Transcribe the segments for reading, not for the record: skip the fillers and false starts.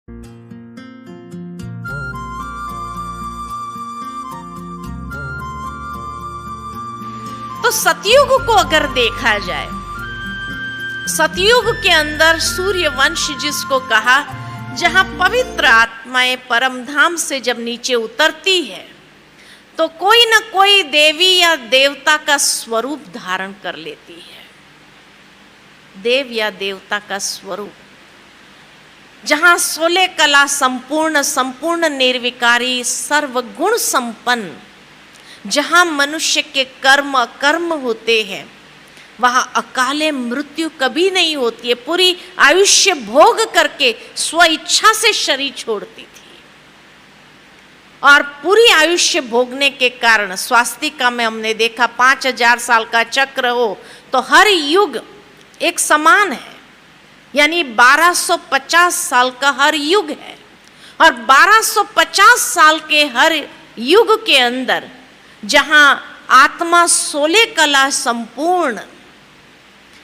तो सतयुग को अगर देखा जाए, सतयुग के अंदर सूर्य वंश जिसको कहा, जहां पवित्र आत्माएं परम धाम से जब नीचे उतरती है तो कोई न कोई देवी या देवता का स्वरूप धारण कर लेती है। देव या देवता का स्वरूप, जहां 16 कला संपूर्ण निर्विकारी सर्वगुण संपन्न, जहां मनुष्य के कर्म होते हैं, वहां अकाले मृत्यु कभी नहीं होती है। पूरी आयुष्य भोग करके स्व इच्छा से शरीर छोड़ती थी, और पूरी आयुष्य भोगने के कारण स्वास्तिका में हमने देखा 5000 साल का चक्र हो तो हर युग एक समान है, यानी 1250 साल का हर युग है। और 1250 साल के हर युग के अंदर जहां आत्मा 16 कला संपूर्ण,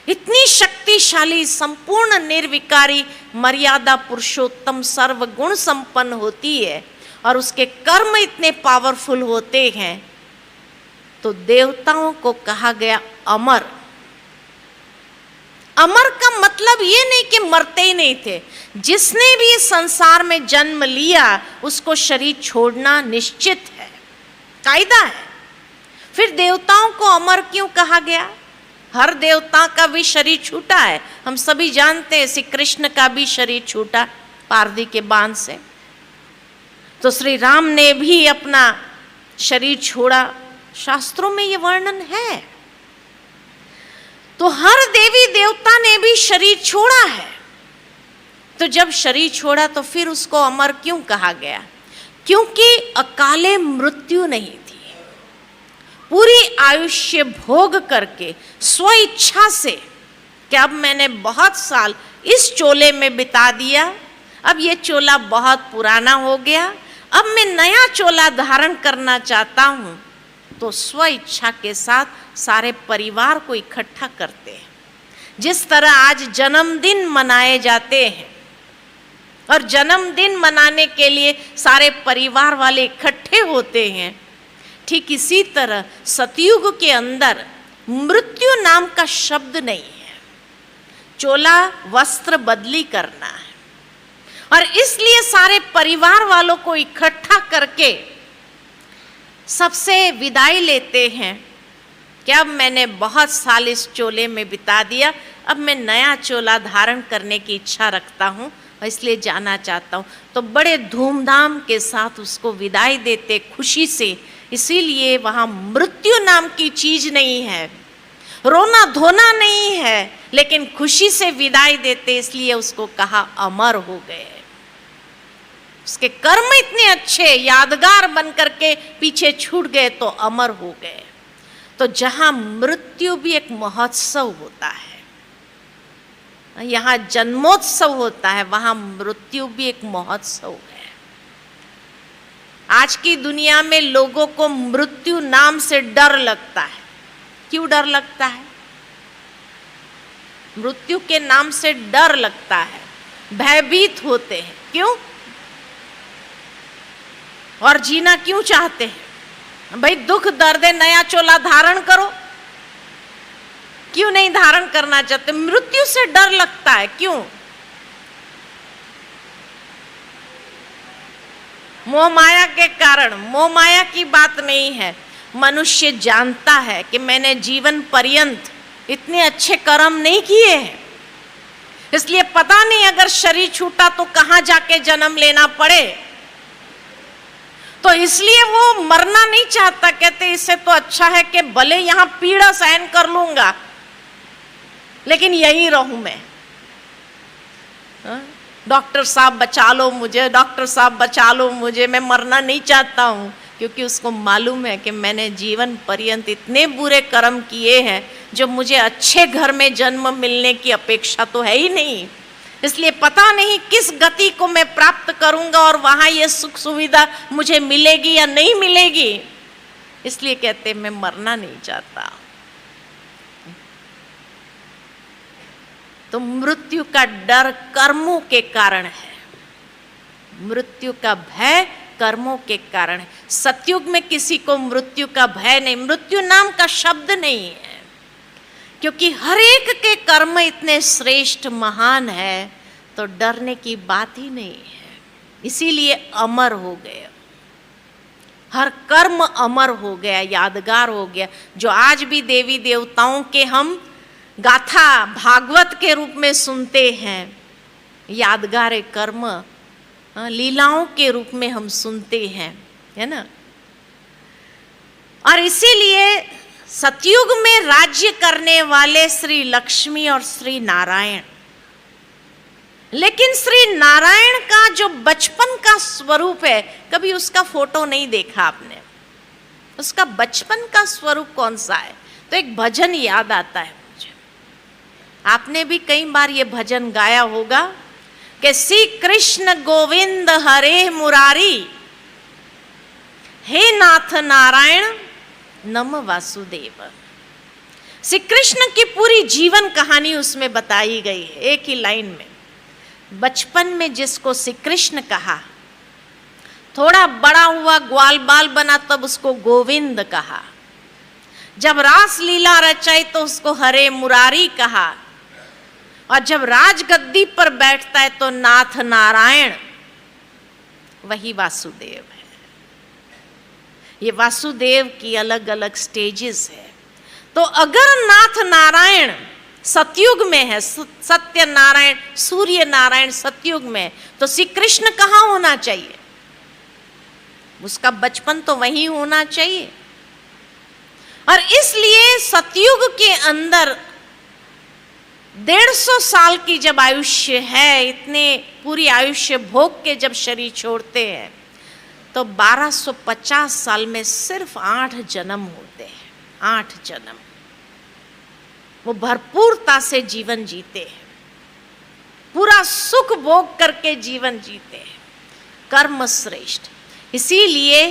इतनी शक्तिशाली, संपूर्ण निर्विकारी, मर्यादा पुरुषोत्तम, सर्वगुण संपन्न होती है और उसके कर्म इतने पावरफुल होते हैं, तो देवताओं को कहा गया अमर। अमर का मतलब ये नहीं कि मरते ही नहीं थे, जिसने भी इस संसार में जन्म लिया उसको शरीर छोड़ना निश्चित है, कायदा है। फिर देवताओं को अमर क्यों कहा गया? हर देवता का भी शरीर छूटा है, हम सभी जानते हैं। श्री कृष्ण का भी शरीर छूटा पारदी के बांध से, तो श्री राम ने भी अपना शरीर छोड़ा, शास्त्रों में ये वर्णन है। तो हर देवी देवता ने भी शरीर छोड़ा है, तो जब शरीर छोड़ा तो फिर उसको अमर क्यों कहा गया? क्योंकि अकाले मृत्यु नहीं थी। पूरी आयुष्य भोग करके स्व इच्छा से कि अब मैंने बहुत साल इस चोले में बिता दिया, अब ये चोला बहुत पुराना हो गया, अब मैं नया चोला धारण करना चाहता हूं, तो स्व इच्छा के साथ सारे परिवार को इकट्ठा करते हैं। जिस तरह आज जन्मदिन मनाए जाते हैं और जन्मदिन मनाने के लिए सारे परिवार वाले इकट्ठे होते हैं, ठीक इसी तरह सतयुग के अंदर मृत्यु नाम का शब्द नहीं है। चोला वस्त्र बदली करना है, और इसलिए सारे परिवार वालों को इकट्ठा करके सबसे विदाई लेते हैं कि अब मैंने बहुत साल इस चोले में बिता दिया, अब मैं नया चोला धारण करने की इच्छा रखता हूँ, इसलिए जाना चाहता हूँ। तो बड़े धूमधाम के साथ उसको विदाई देते, खुशी से। इसीलिए वहाँ मृत्यु नाम की चीज नहीं है, रोना धोना नहीं है, लेकिन खुशी से विदाई देते, इसलिए उसको कहा अमर हो गए। उसके कर्म इतने अच्छे, यादगार बन करके पीछे छूट गए तो अमर हो गए। तो जहां मृत्यु भी एक महोत्सव होता है, यहाँ जन्मोत्सव होता है, वहां मृत्यु भी एक महोत्सव है। आज की दुनिया में लोगों को मृत्यु नाम से डर लगता है। क्यों डर लगता है? मृत्यु के नाम से डर लगता है, भयभीत होते हैं। क्यों? और जीना क्यों चाहते हैं? भाई दुख दर्द है, नया चोला धारण करो। क्यों नहीं धारण करना चाहते? मृत्यु से डर लगता है। क्यों? मोह माया के कारण। मोह माया की बात नहीं है, मनुष्य जानता है कि मैंने जीवन पर्यंत इतने अच्छे कर्म नहीं किए हैं, इसलिए पता नहीं अगर शरीर छूटा तो कहां जाके जन्म लेना पड़े, तो इसलिए वो मरना नहीं चाहता। कहते इससे तो अच्छा है कि भले यहां पीड़ा सहन कर लूंगा, लेकिन यहीं रहूं मैं। डॉक्टर साहब बचा लो मुझे, डॉक्टर साहब बचा लो मुझे, मैं मरना नहीं चाहता हूं, क्योंकि उसको मालूम है कि मैंने जीवन पर्यंत इतने बुरे कर्म किए हैं जो मुझे अच्छे घर में जन्म मिलने की अपेक्षा तो है ही नहीं। इसलिए पता नहीं किस गति को मैं प्राप्त करूंगा और वहां ये सुख सुविधा मुझे मिलेगी या नहीं मिलेगी, इसलिए कहते मैं मरना नहीं चाहता। तो मृत्यु का डर कर्मों के कारण है। मृत्यु का भय कर्मों के कारण है। सतयुग में किसी को मृत्यु का भय नहीं, मृत्यु नाम का शब्द नहीं है, क्योंकि हर एक के कर्म इतने श्रेष्ठ महान है, तो डरने की बात ही नहीं है। इसीलिए अमर हो गए, हर कर्म अमर हो गया, यादगार हो गया। जो आज भी देवी देवताओं के हम गाथा भागवत के रूप में सुनते हैं, यादगार कर्म लीलाओं के रूप में हम सुनते हैं, है ना। और इसीलिए सतयुग में राज्य करने वाले श्री लक्ष्मी और श्री नारायण, लेकिन श्री नारायण का जो बचपन का स्वरूप है, कभी उसका फोटो नहीं देखा आपने। उसका बचपन का स्वरूप कौन सा है? तो एक भजन याद आता है मुझे, आपने भी कई बार ये भजन गाया होगा कि श्री कृष्ण गोविंद हरे मुरारी, हे नाथ नारायण नम वासुदेव। श्री कृष्ण की पूरी जीवन कहानी उसमें बताई गई है एक ही लाइन में। बचपन में जिसको श्री कृष्ण कहा, थोड़ा बड़ा हुआ ग्वाल बाल बना तब उसको गोविंद कहा, जब रास लीला रचाई तो उसको हरे मुरारी कहा, और जब राजगद्दी पर बैठता है तो नाथ नारायण, वही वासुदेव है। ये वासुदेव की अलग अलग स्टेजेस है। तो अगर नाथ नारायण सतयुग में है, सत्य नारायण सूर्य नारायण सतयुग में, तो श्री कृष्ण कहाँ होना चाहिए? उसका बचपन तो वहीं होना चाहिए। और इसलिए सतयुग के अंदर 150 साल की जब आयुष्य है, इतने पूरी आयुष्य भोग के जब शरीर छोड़ते हैं, तो 1250 साल में सिर्फ 8 जन्म होते हैं। 8 जन्म वो भरपूरता से जीवन जीते हैं, पूरा सुख भोग करके जीवन जीते हैं, कर्म श्रेष्ठ। इसीलिए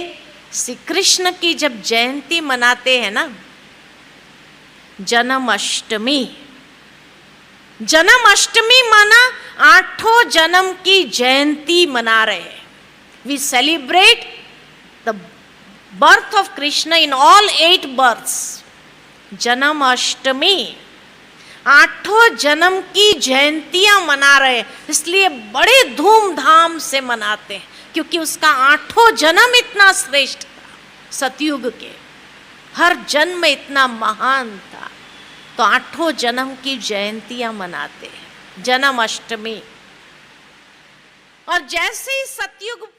श्री कृष्ण की जब जयंती मनाते हैं ना, जन्माष्टमी, जन्माष्टमी माना 8 जन्म की जयंती मना रहे हैं। We celebrate the birth of Krishna in all 8 births. Janmashtami 8 जन्म की जयंतियां मना रहे हैं, इसलिए बड़े धूमधाम से मनाते हैं, क्योंकि उसका 8 जन्म इतना श्रेष्ठ था। सतयुग के हर जन्म इतना महान था, तो 8 जन्म की जयंतियां मनाते हैं, जन्माष्टमी। और जैसे ही सतयुग